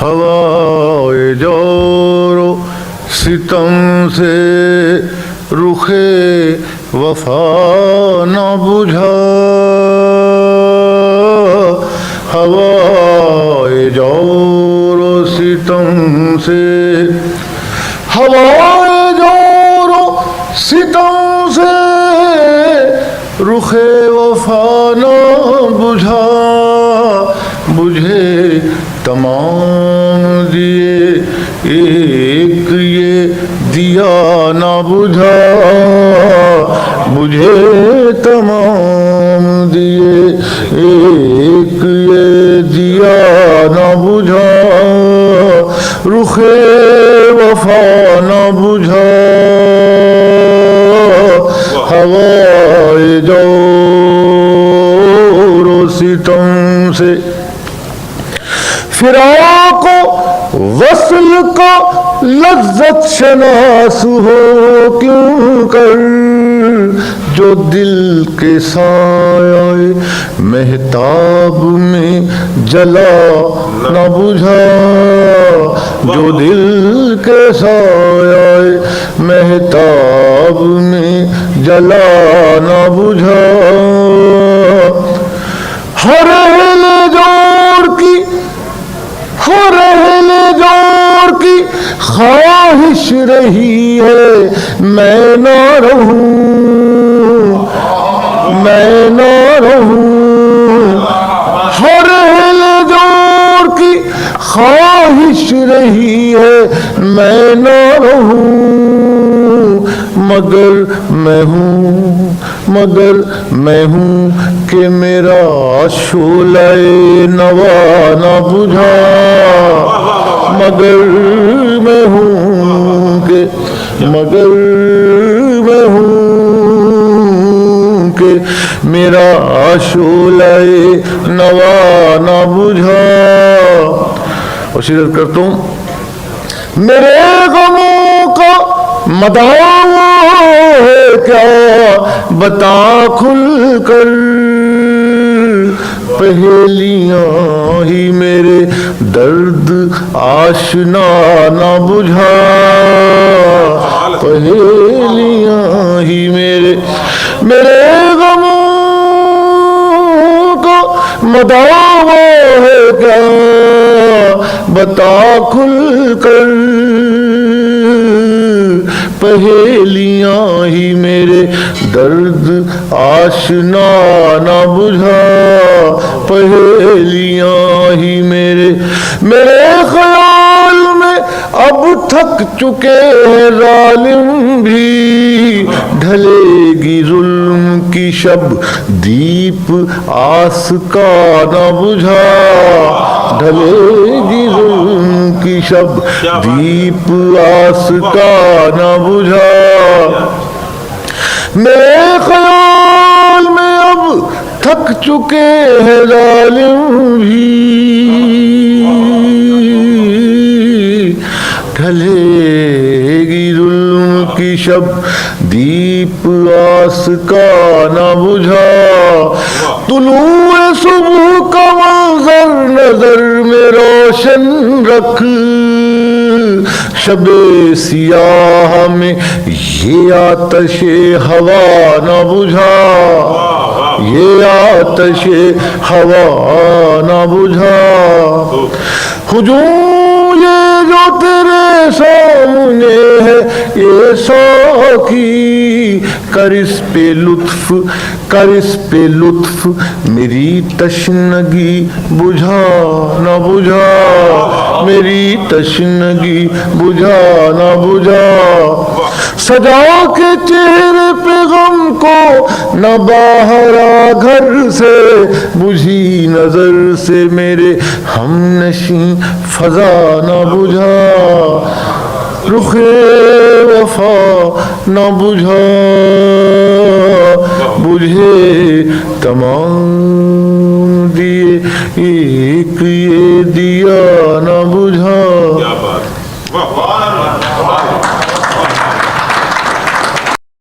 ہوائے جور و ستم سے رخ وفا نہ بجھا، ہوائے جور و ستم سے، ہوائے جور و ستم سے رخ وفا نہ بجھا، بجھے تمام دیے ایک یہ دیا نہ بجھا، بجھے تمام دیے ایک یہ دیا نہ بجھا، رخ وفا نہ بجھا، ہوائے جور و ستم سے فراق و وصل کا لذت شناس ہو کیوں کر، جو دل کے سایہ مہتاب میں جلا نہ بجھا، جو دل کے سایہ مہتاب میں جلا نہ بجھا، ہر اہل جوڑ کی، ہر اہل جوڑ کی خواہش رہی ہے میں نہ رہوں، میں نہ رہوں، ہر اہل جوڑ کی خواہش رہی ہے میں نہ رہوں، مگر میں ہوں، مگر میں ہوں کہ میرا شعلہ نوا نہ بجھا، مگر میں ہوں کہ، مگر میں ہوں کہ میرا شعلہ نوا نہ بجھا۔ اور شرط کرتا ہوں میرے غموں کا مدام ہے کیا بتا کھل کر، پہیلیاں ہی میرے درد آشنا نہ بجھا، پہیلیاں ہی میرے غموں کا مدام ہے کیا بتا کھل کر، پہیلیاں ہی میرے درد آشنا نہ بجھا، پہیلیاں ہی میرے خیال میں اب تھک چکے ہیں ظالم بھی، ڈھلے گی ظلم کی شب دیپ آس کا نہ بجھا، ڈھلے گی ظلم کی شب دیپ آس کا نہ بجھا، میرے خیال میں اب تھک چکے ہیں ظالم بھی، ڈھلے گی ظلم کی شب دیپ آس کا نہ بجھا، طلوع صبح کا منظر نظر میں روشن رکھ، شب سیاہ میں یہ آتش ہوا نہ بجھا، یہ آتش ہوا نہ بجھا، ہجوم یہ جو تیرے سامنے ہے یہ ساقی، کر اس پہ لطف، کر اس پہ لطف، میری تشنگی بجھا نہ بجھا، میری تشنگی بجھا نہ بجھا، سجا کے چہرے پہ غم کو نہ باہر آ گھر سے، بجھی نظر سے میرے ہم نشیں فضا نہ بجھا، رخ وفا نہ بجھا، بجھے تمام دیے ایک یہ